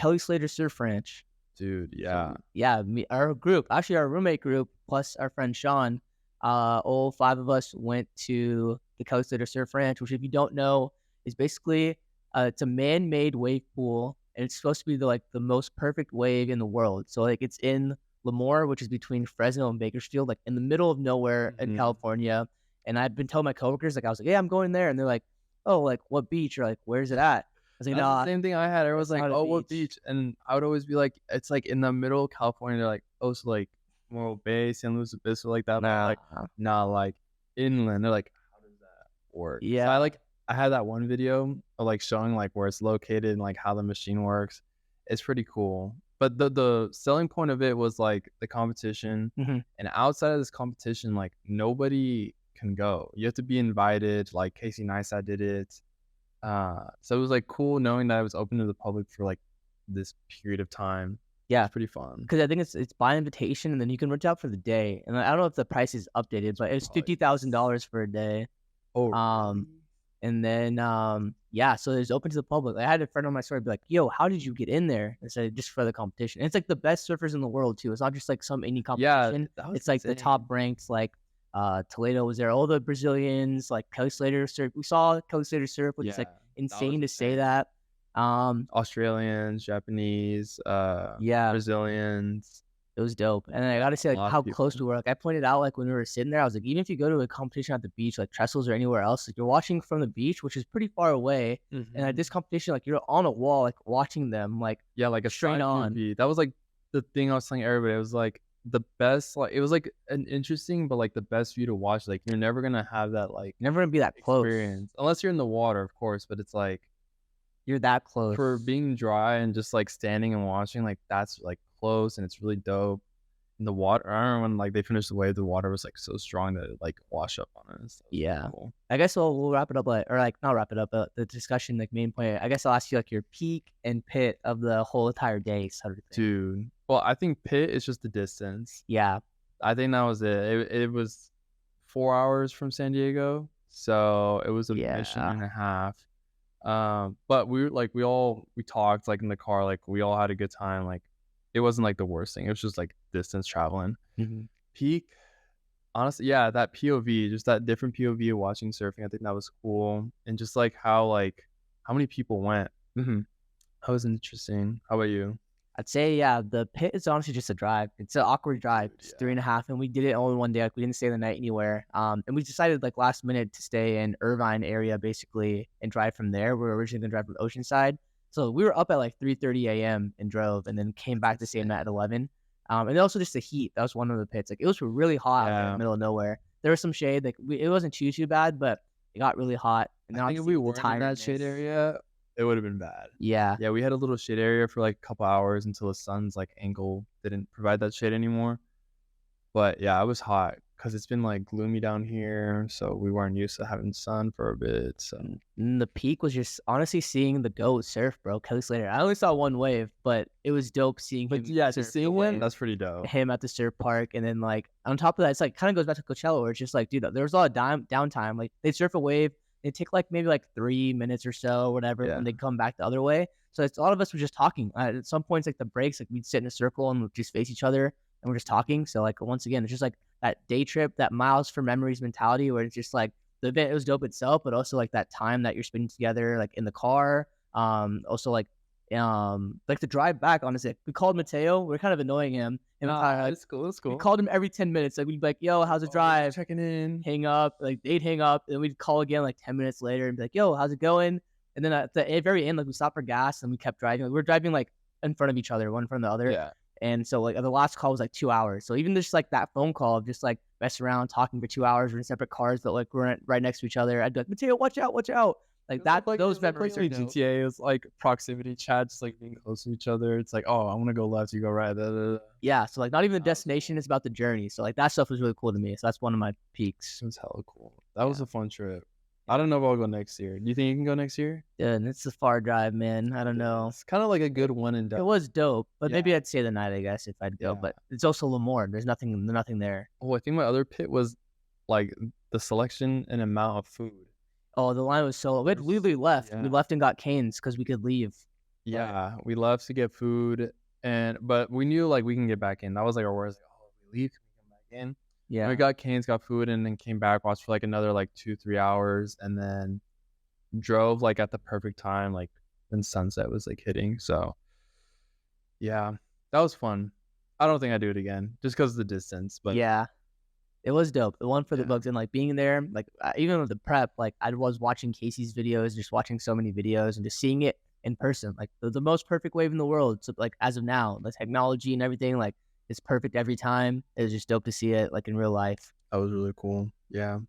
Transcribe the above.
Kelly Slater Surf Ranch. Dude, yeah. Yeah, our group, actually our roommate group, plus our friend Sean, all five of us went to the Kelly Slater Surf Ranch, which, if you don't know, is basically it's a man-made wave pool, and it's supposed to be the most perfect wave in the world. So like it's in Lemoore, which is between Fresno and Bakersfield, like in the middle of nowhere in California. And I've been telling my coworkers, like I was like, yeah, I'm going there, and they're like, oh, like what beach, or like where's it at? I was like, That's the nah, same thing I had. Everyone's it's like, not a "Oh, what beach. beach?" And I would always be like, "It's like in the middle of California." They're like, "Oh, so like Morro Bay, San Luis Obispo, like that." But I'm Nah, like, nah, like inland. They're like, "How does that work?" So yeah. I had that one video of like showing like where it's located and like how the machine works. It's pretty cool. But the selling point of it was like the competition, Hmm. and outside of this competition, like nobody can go. You have to be invited. Like Casey Neistat did it. So it was like cool knowing that it was open to the public for like this period of time. It Yeah, was pretty fun. because I think it's by invitation, and then you can rent out for the day. And I don't know if the price is updated, but it's Probably. $50,000 for a day. Oh, Um, really? and then yeah, so it's open to the public. I had a friend on my story be like, "Yo, how did you get in there?" I said, "Just for the competition." And it's like the best surfers in the world too. It's not just like some indie Yeah, competition. that was It's like the top insane. ranked, like Toledo was there, all the Brazilians, like Kelly Slater surf. We saw Kelly Slater surf, which is like Yeah, that was insane to say insane. that. Australians, Japanese, Yeah, Brazilians, it was dope. And I gotta say, a like, lot of how close people. we were. Like, I pointed out, like, when we were sitting there, I was like, even if you go to a competition at the beach, like Trestles or anywhere else, like, you're watching from the beach, which is pretty far away. And at this Mhm. competition, like, you're on a wall, like, watching them, like, Yeah, like a straight side on. POV. That was like the thing I was telling everybody. It was like the best. Like it was like an interesting, but like the best view to watch. Like you're never gonna have that like You're never gonna be that close. experience unless you're in the water, of course. But it's like You're that for close. being dry and just like standing and watching, like that's like close and it's really dope. And the water, I remember when like they finished the wave, the water was like so strong that it like washed up on us. That was really Yeah. cool. I guess we'll wrap it up, like, or like, not wrap it up, but the discussion, like, main point. I guess I'll ask you, like, your peak and pit of the whole entire day, sort of thing. Dude, well, I think Pitt is just the distance. Yeah. I think that was it. It was 4 hours from San Diego, so it was a mission Yeah. and a half. But we were like we talked like in the car, like we all had a good time. Like it wasn't like the worst thing. It was just like distance traveling. Hmm. Peak, honestly, yeah, that POV, just that different POV of watching surfing. I think that was cool, and just like how many people went. That was interesting. How about you? I'd say, yeah, the pit is honestly just a drive. It's an awkward drive. Dude, It's three yeah. and a half, and we did it only one day. Like, we didn't stay the night anywhere. And we decided, like, last minute to stay in Irvine area basically and drive from there. We were originally gonna drive from Oceanside, so we were up at like 3:30 a.m. and drove, and then came back the same night at 11. And also just the heat. That was one of the pits. Like, it was really hot out there in the Yeah. middle of nowhere. There was some shade. Like, it wasn't too bad, but it got really hot. And I then think if obviously we with the weren't in that shade tiredness. area, it would have been bad. Yeah. Yeah, we had a little shade area for like a couple hours until the sun's like angle didn't provide that shade anymore. But yeah, it was hot because it's been like gloomy down here, so we weren't used to having sun for a bit. So And the peak was just honestly seeing the GOAT surf, bro. Kelly Slater. I only saw one wave, but it was dope seeing but him yeah, just surf the seeing him, wave, that's pretty dope. him at the surf park. And then, like, on top of that, it's like kind of goes back to Coachella, where it's just like, dude, there was a lot of downtime. Like, they surf a wave, it take like maybe like 3 minutes or so, whatever, Yeah. when they come back the other way. So it's a lot of us were just talking. At some points, like the breaks, like we'd sit in a circle and we'd just face each other and we're just talking. So like, once again, it's just like that day trip, that miles for memories mentality, where it's just like the event, it was dope itself, but also like that time that you're spending together, like in the car. Also like the drive back, honestly, we called Mateo. We're kind of annoying him. And Nah, it's cool. It's we cool. called him every 10 minutes. Like, we'd be like, yo, how's the Oh, just drive? checking in. Hang up. Like, they'd hang up. And we'd call again like 10 minutes later and be like, yo, how's it going? And then at the very end, like, we stopped for gas and we kept driving. Like, we were driving like in front of each other, one in front of the other. Yeah. And so, like, the last call was like 2 hours. So even just like that phone call of just like messing around, talking for 2 hours, we're in separate cars, but like we're right next to each other. I'd be like, Mateo, watch out, watch out. Like that, those memories are like dope. GTA is like proximity chat, just like being close to each other. It's like, oh, I want to go left, you go right. Yeah. So like, not even the That was destination, cool. it's about the journey. So like, that stuff was really cool to me. So that's one of my peaks. It was hella cool. That was Yeah. a fun trip. I don't know if I'll go next year. Do you think you can go next year? Yeah, and it's a far drive, man. I don't know. It's kind of like a good one and It done. was dope, but maybe Yeah. I'd stay the night, I guess, if I'd go. Yeah. But it's also Lemoore. There's nothing there. Oh, I think my other pit was like the selection and amount of food. Oh, the line was so we literally left. We Yeah. left and got canes because we could leave. But Yeah, we love to get food, but we knew, like, we can get back in. That was, like, our worst, like, "Oh, if we leave, can we come back in?" And we yeah, got canes, got food, and then came back, watched for, like, another, like, 2, 3 hours, and then drove, like, at the perfect time, like, when sunset was, like, hitting, so, yeah, that was fun. I don't think I'd do it again just 'cause of the distance, but yeah. It was dope. The one for the yeah, bugs and, like, being there, like, even with the prep, like, I was watching Casey's videos, just watching so many videos and just seeing it in person, like, the most perfect wave in the world. So, like, as of now, the technology and everything, like, it's perfect every time. It's just dope to see it, like, in real life. that was really cool. Yeah.